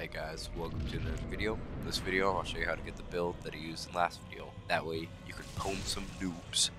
Hey guys, welcome to another video. In this video, I'll show you how to get the build that I used in the last video. That way, you can pwn some noobs.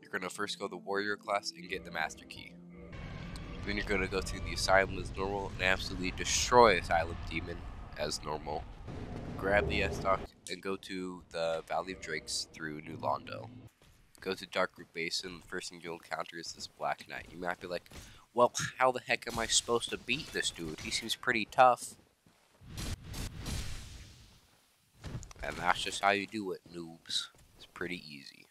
You're gonna first go to the warrior class and get the master key. Then you're gonna go to the asylum as normal and absolutely destroy asylum demon as normal. Grab the S-Stock and go to the Valley of Drakes through New Londo. Go to Darkroot Basin. The first thing you'll encounter is this Black Knight. You might be like, well, how the heck am I supposed to beat this dude? He seems pretty tough. And that's just how you do it, noobs. It's pretty easy.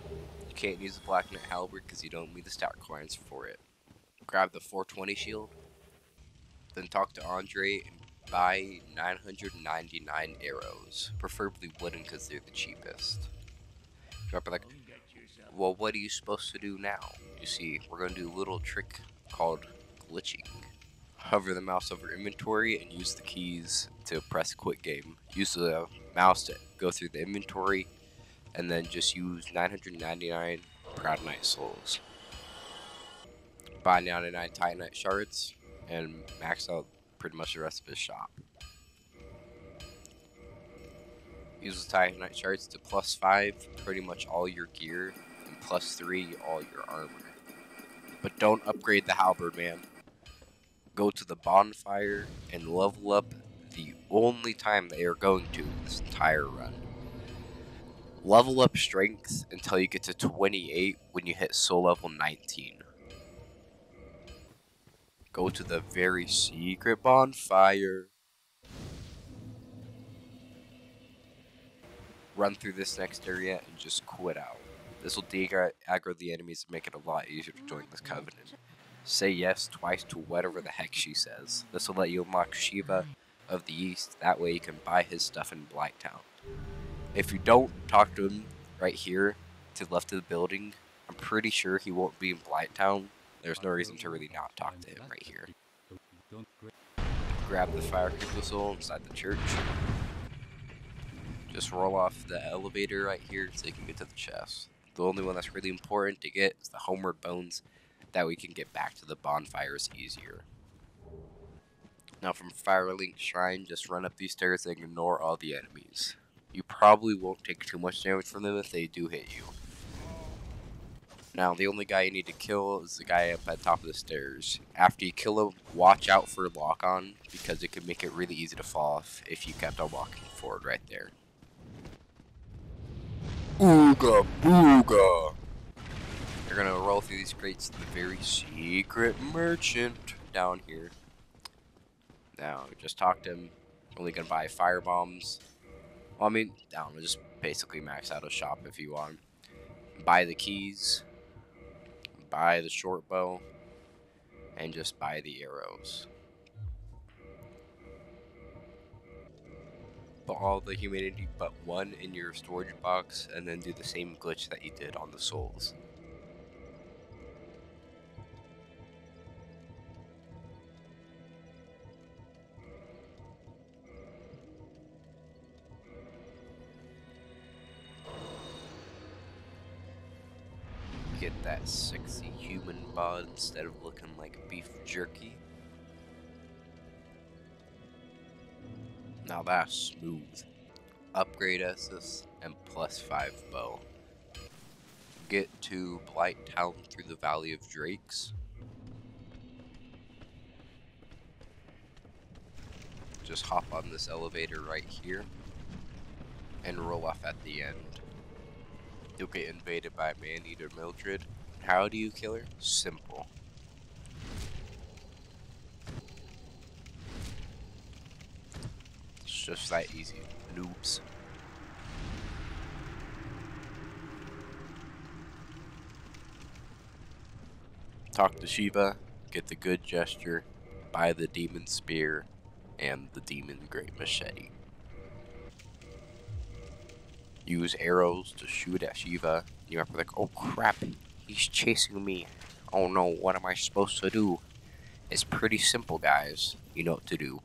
You can't use the Black Knight Halberd because you don't need the stat coins for it. Grab the 420 shield. Then talk to Andre and buy 999 arrows. Preferably wooden because they're the cheapest. You're like, well, what are you supposed to do now? You see, we're going to do a little trick called glitching. Hover the mouse over inventory and use the keys to press quit game. Use the mouse to go through the inventory and then just use 999 Proud Knight souls. Buy 99 Titanite shards and max out pretty much the rest of his shop. Use the Titanite shards to +5 pretty much all your gear and +3 all your armor. But don't upgrade the halberd, man. Go to the bonfire and level up the only time that you're going to this entire run. Level up strength until you get to 28 when you hit soul level 19. Go to the very secret bonfire. Run through this next area and just quit out. This will aggro the enemies and make it a lot easier to join this covenant. Say yes twice to whatever the heck she says. This will let you unlock Shiva of the East. That way you can buy his stuff in Blacktown. If you don't talk to him right here to the left of the building, I'm pretty sure he won't be in Blacktown. There's no reason to really not talk to him right here. Grab the fire crystal inside the church. Just roll off the elevator right here so you can get to the chest. The only one that's really important to get is the homeward bones. That we can get back to the bonfires easier. Now from Firelink Shrine, just run up these stairs and ignore all the enemies. You probably won't take too much damage from them if they do hit you. Now the only guy you need to kill is the guy up at the top of the stairs. After you kill him, watch out for lock-on because it can make it really easy to fall off if you kept on walking forward right there. Ooga booga! You're gonna roll through these crates to the very secret merchant down here. Now, just talk to him. Only gonna buy fire bombs. Well, I mean, just basically max out a shop if you want. Buy the keys. Buy the short bow. And just buy the arrows. Put all the humanity but one in your storage box, and then do the same glitch that you did on the souls. Get that sexy human bod instead of looking like beef jerky. Now that's smooth. Upgrade Essus and +5 bow. Get to Blighttown through the Valley of Drakes. Just hop on this elevator right here and roll off at the end. You'll get invaded by Man-Eater Mildred. How do you kill her? Simple. It's just that easy, noobs. Talk to Shiva, get the good gesture, buy the demon spear, and the demon great machete. Use arrows to shoot at Shiva. You might be like, oh crap, he's chasing me. Oh no, what am I supposed to do? It's pretty simple, guys. You know what to do.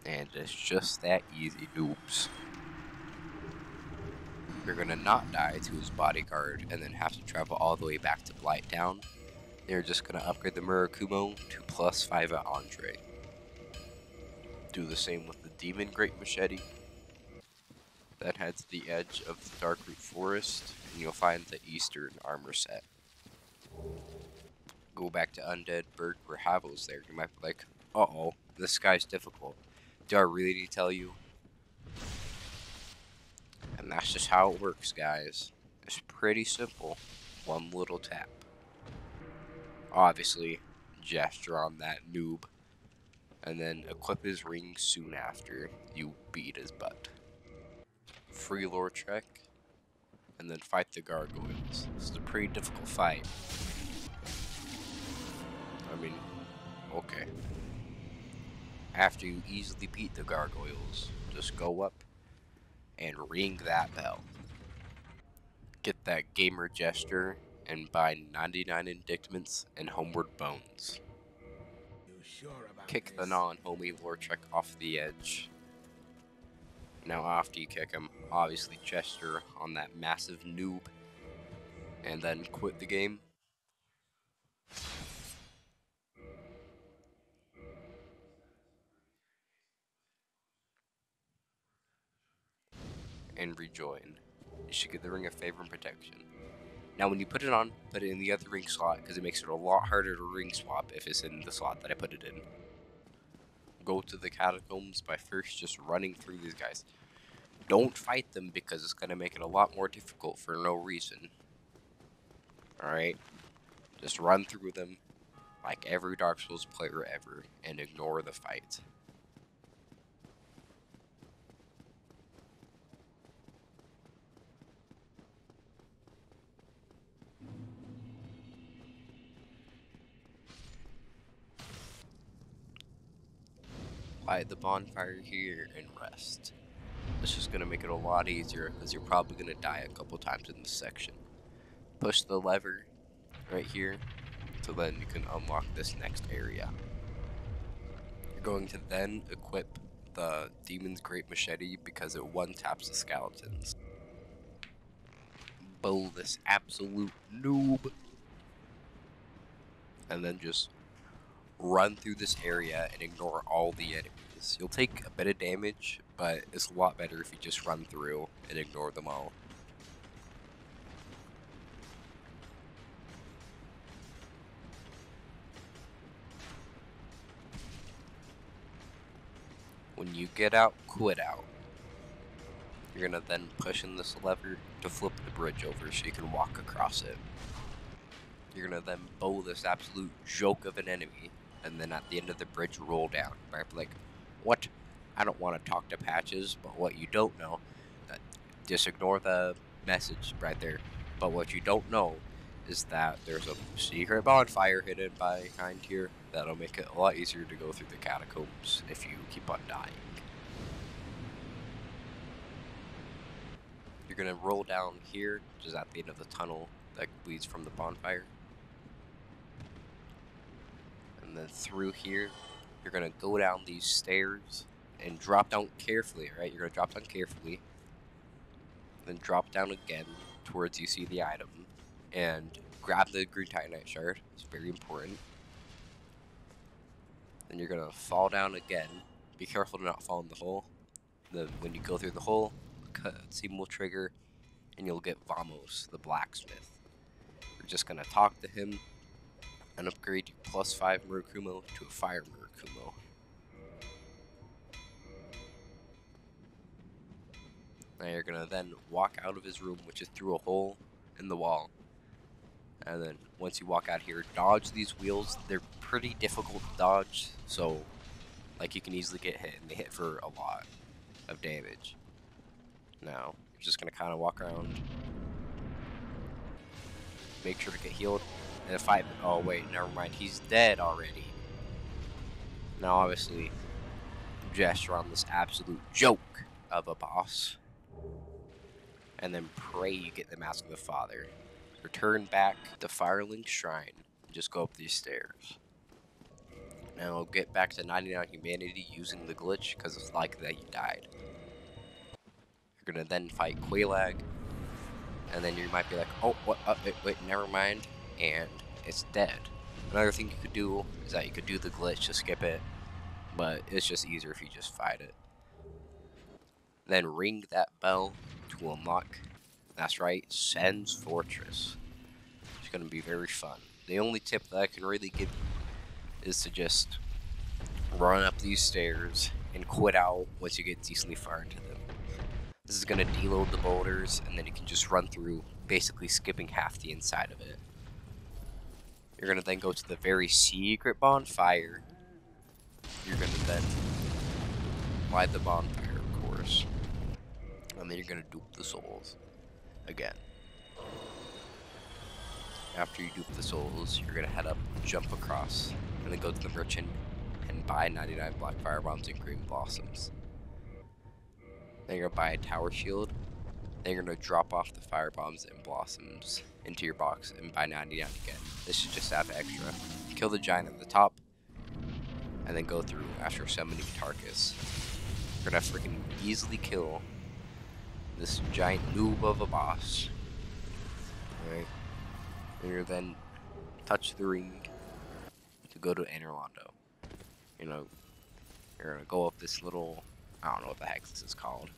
And it's just that easy, noobs. You're gonna not die to his bodyguard and then have to travel all the way back to Blighttown. You're just gonna upgrade the Murakumo to +5 at Andre. Do the same with the Demon Great Machete. Then head to the edge of the Darkroot Forest and you'll find the Eastern armor set. Go back to Undead Berg where Havo's there. You might be like, uh-oh, this guy's difficult. Do I really need to tell you? And that's just how it works, guys. It's pretty simple. One little tap. Obviously, gesture on that noob. And then equip his ring soon after you beat his butt. Free lore trek. And then fight the gargoyles. This is a pretty difficult fight. I mean, okay. After you easily beat the gargoyles, just go up and ring that bell. Get that gamer gesture and buy 99 indictments and homeward bones. Kick the non-homie lore trek off the edge. Now after you kick him, obviously gesture on that massive noob and then quit the game. And rejoin. You should get the Ring of Favor and Protection. Now when you put it on, put it in the other ring slot because it makes it a lot harder to ring swap if it's in the slot that I put it in. Go to the Catacombs by first just running through these guys. Don't fight them because it's going to make it a lot more difficult for no reason. Alright? Just run through them like every Dark Souls player ever and ignore the fight. Light the bonfire here and rest. It's just going to make it a lot easier because you're probably going to die a couple times in this section. Push the lever right here so then you can unlock this next area. You're going to then equip the Demon's Great Machete because it one-taps the skeletons. Bow this absolute noob. And then just run through this area and ignore all the enemies. You'll take a bit of damage, but it's a lot better if you just run through and ignore them all. When you get out, quit out. You're gonna then push in this lever to flip the bridge over so you can walk across it. You're gonna then bow this absolute joke of an enemy, and then at the end of the bridge, roll down. Right? Like, what? I don't want to talk to Patches, but what you don't know, just ignore the message right there. But what you don't know is that there's a secret bonfire hidden behind here that'll make it a lot easier to go through the catacombs if you keep on dying. You're gonna roll down here, just at the end of the tunnel that leads from the bonfire. And then through here, you're gonna go down these stairs and drop down carefully, right? You're gonna drop down carefully, then drop down again towards you see the item, and grab the green titanite shard. It's very important. Then you're gonna fall down again. Be careful to not fall in the hole. Then when you go through the hole, cutscene will trigger, and you'll get Vamos, the blacksmith. You're just gonna talk to him and upgrade your +5 Murakumo to a fire Murakumo. Now you're gonna then walk out of his room, which is through a hole in the wall. And then once you walk out here, dodge these wheels. They're pretty difficult to dodge, so like you can easily get hit, and they hit for a lot of damage. Now you're just gonna kind of walk around, make sure to get healed, and if oh wait, never mind, he's dead already. Now obviously, gesture on this absolute joke of a boss, and then pray you get the Mask of the Father. Return back to Firelink Shrine and just go up these stairs. Now get back to 99 humanity using the glitch, because it's likely that you died. You're gonna then fight Qualag, and then you might be like, oh, what? Wait, never mind, and it's dead. Another thing you could do is that you could do the glitch to skip it, but it's just easier if you just fight it. Then ring that bell to unlock, that's right, Sen's Fortress. It's gonna be very fun. The only tip that I can really give you is to just run up these stairs and quit out once you get decently far into them. This is going to deload the boulders, and then you can just run through, basically skipping half the inside of it. You're going to then go to the very secret bonfire. You're going to then light the bonfire, of course. And then you're going to dupe the souls again. After you dupe the souls, you're going to head up, jump across, and then go to the merchant and buy 99 black fire bombs and green blossoms. Then you're going to buy a tower shield. Then you're going to drop off the fire bombs and blossoms into your box and buy 99 again. This should just add extra. Kill the giant at the top, and then go through after summoning Tarkus. You're going to freaking easily kill this giant noob of a boss. Alright. And you're then touch the ring to go to Inner Londo. You know, you're going to go up this little, I don't know what the heck this is called.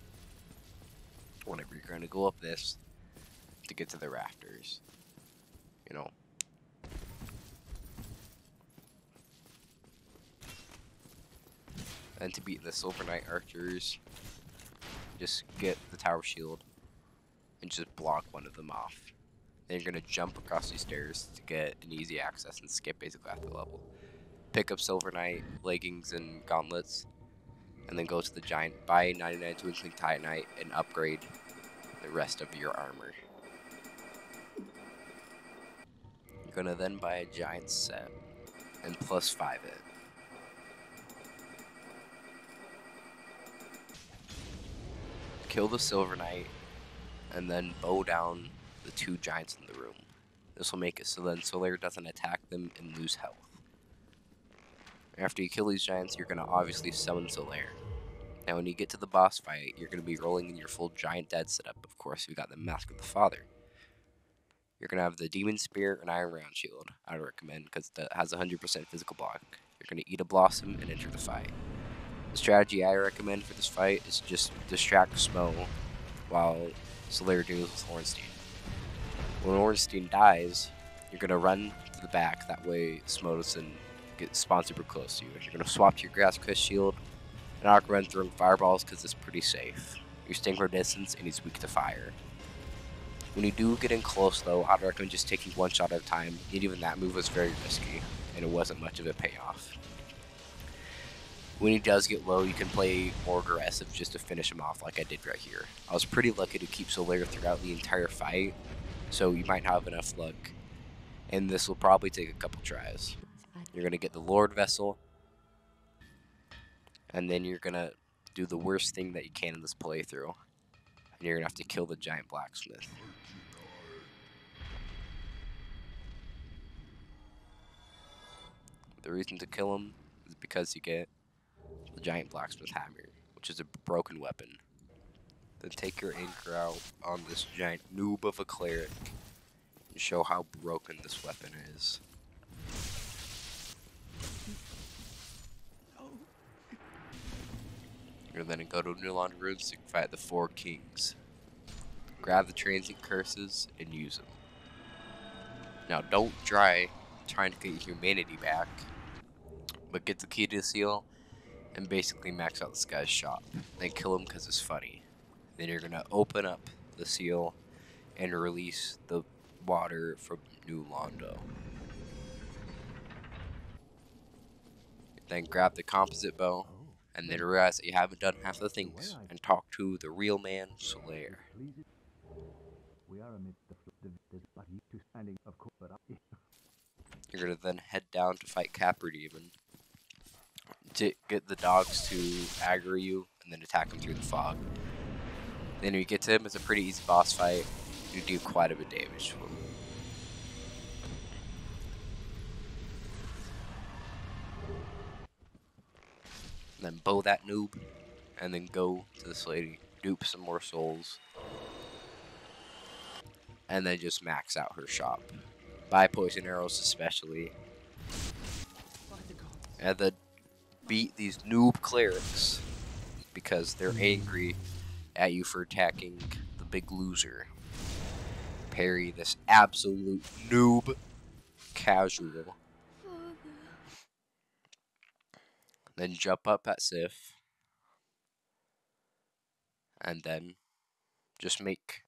Whatever, you're going to go up this to get to the rafters. You know. And to beat the Silver Knight archers, just get the tower shield and just block one of them off. Then you're going to jump across these stairs to get an easy access and skip basically half the level. Pick up Silver Knight, leggings, and gauntlets, and then go to the giant, buy 99 Twinkling Titanite, and upgrade the rest of your armor. You're going to then buy a giant set and +5 it. Kill the Silver Knight, and then bow down the 2 giants in the room. This will make it so then Solaire doesn't attack them and lose health. After you kill these giants, you're going to obviously summon Solaire. Now when you get to the boss fight, you're going to be rolling in your full giant dead setup. Of course, we got the Mask of the Father. You're going to have the Demon Spear and Iron Round Shield, I would recommend, because it has 100% physical block. You're going to eat a Blossom and enter the fight. The strategy I recommend for this fight is just distract Smo while Solaire deals with Ornstein. When Ornstein dies, you're going to run to the back, that way Smo doesn't get spawned super close to you. You're going to swap to your Grass Crest Shield, and I'll recommend throwing fireballs because it's pretty safe. Your Stinger distance, and he's weak to fire. When you do get in close though, I'd recommend just taking one shot at a time, and even that move was very risky, and it wasn't much of a payoff. When he does get low, you can play more aggressive just to finish him off like I did right here. I was pretty lucky to keep Solaire throughout the entire fight, so you might have enough luck, and this will probably take a couple tries. You're going to get the Lord Vessel, and then you're going to do the worst thing that you can in this playthrough, and you're going to have to kill the giant blacksmith. The reason to kill him is because you get the giant blacksmith hammer, which is a broken weapon. Then take your anchor out on this giant noob of a cleric and show how broken this weapon is. You're then go to Londo Ruins to fight the 4 kings. Grab the transient curses and use them. Now don't trying to get your humanity back, but get the key to the seal and basically max out this guy's shop. Then kill him because it's funny. Then you're going to open up the seal and release the water from New Londo. Then grab the composite bow, and then realize that you haven't done half the things, and talk to the real man, Solaire. You're going to then head down to fight Capra Demon, to get the dogs to aggro you, and then attack him through the fog. Then when you get to him, it's a pretty easy boss fight. You do quite a bit of damage to him. then bow that noob, and then go to this lady, dupe some more souls, and then just max out her shop. Buy poison arrows especially, and then beat these noob clerics because they're angry at you for attacking the big loser. Parry this absolute noob casual. Then jump up at Sif, and then just make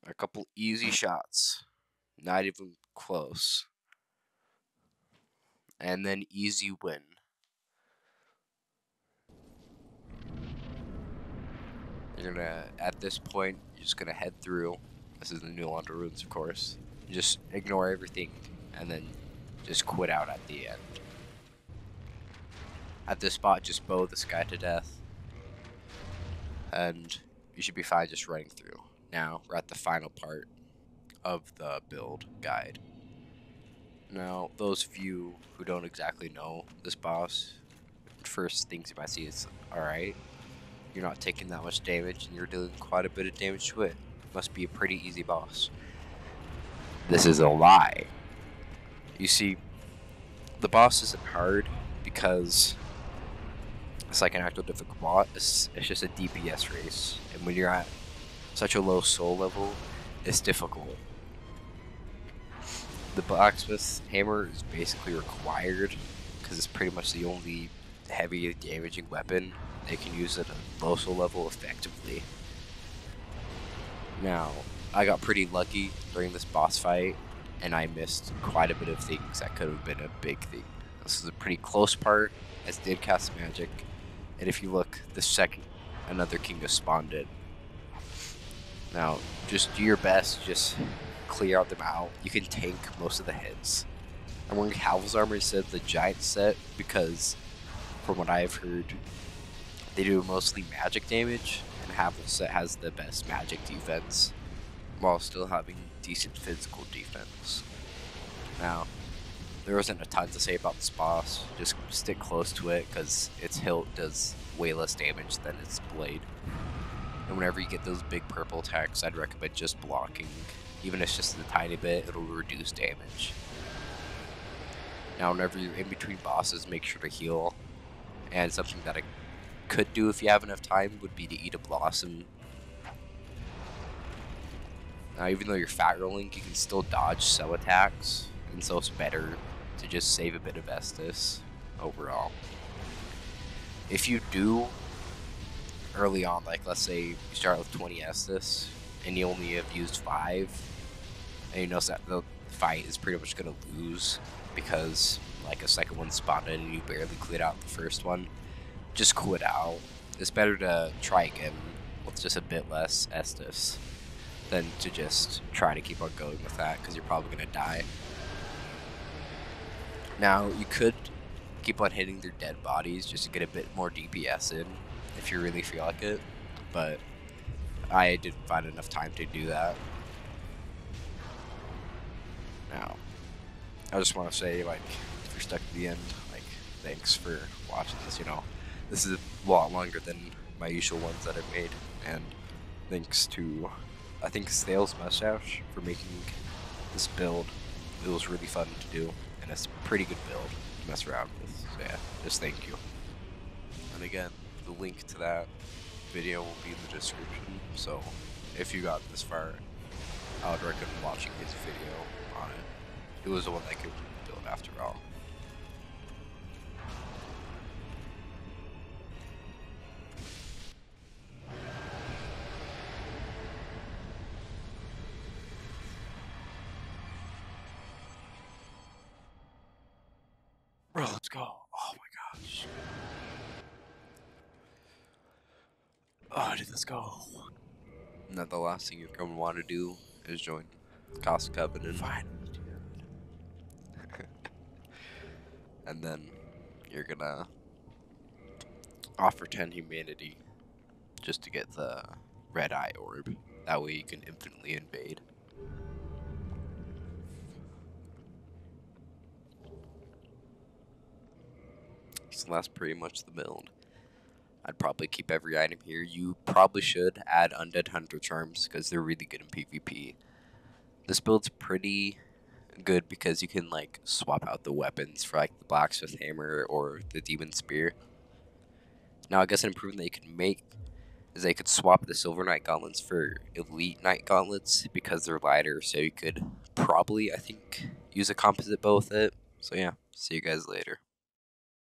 a couple easy shots, not even close, and then easy win. You're gonna, at this point, you're just gonna head through. This is the new Londo Ruins, of course. Just ignore everything, and then just quit out at the end. At this spot, just bow this guy to death, and you should be fine just running through. Now, we're at the final part of the build guide. Now, those of you who don't exactly know this boss, first things you might see is, alright, you're not taking that much damage and you're doing quite a bit of damage to it. Must be a pretty easy boss. This is a lie. You see, the boss isn't hard because it's like an actual difficult boss. It's just a DPS race, and when you're at such a low soul level, it's difficult. The blacksmith hammer is basically required because it's pretty much the only heavy damaging weapon they can use at a low soul level effectively. Now, I got pretty lucky during this boss fight, and I missed quite a bit of things that could have been a big thing. This is a pretty close part, as did cast magic, and if you look, the second another king has spawned in. Now, just do your best, just clear out them out. You can tank most of the hits. I'm wearing Havel's armor instead of the giant set because, from what I've heard, they do mostly magic damage, and Havel's set has the best magic defense, while still having decent physical defense. Now, there wasn't a ton to say about this boss, just stick close to it because its hilt does way less damage than its blade. And whenever you get those big purple attacks, I'd recommend just blocking. Even if it's just a tiny bit, it'll reduce damage. Now, whenever you're in between bosses, make sure to heal. And something that I could do if you have enough time would be to eat a blossom. Now, even though you're fat rolling, you can still dodge cell attacks, and so it's better to just save a bit of Estus overall. If you do early on, like let's say you start with 20 Estus and you only have used 5, and you notice that the fight is pretty much going to lose because like a second one spawned in and you barely cleared out the first one, just quit out. It's better to try again with just a bit less Estus than to just try to keep on going with that because you're probably going to die. Now, you could keep on hitting their dead bodies just to get a bit more DPS in if you really feel like it, but I didn't find enough time to do that. Now, I just want to say, like, if you're stuck at the end, like, thanks for watching this, you know. This is a lot longer than my usual ones that I've made, and thanks to, I think, Thales Moustache for making this build. It was really fun to do, and it's a pretty good build to mess around with, so yeah, just thank you. And again, the link to that video will be in the description, so if you got this far, I would recommend watching his video on it. It was the one that could build after all. Bro, let's go. Oh my gosh. Oh, dude, let's go. And that the last thing you're going to want to do is join Catacombs and finally, dude. And then you're gonna offer 10 humanity just to get the red eye orb. That way you can infinitely invade. that's pretty much the build. I'd probably keep every item here. You probably should add Undead Hunter Charms because they're really good in PvP. This build's pretty good because you can like swap out the weapons for like the Blacksmith Hammer or the Demon Spear. Now I guess an improvement that you could make is they could swap the Silver Knight Gauntlets for Elite Knight Gauntlets because they're lighter, so you could probably, I think, use a composite bow with it. So yeah, see you guys later.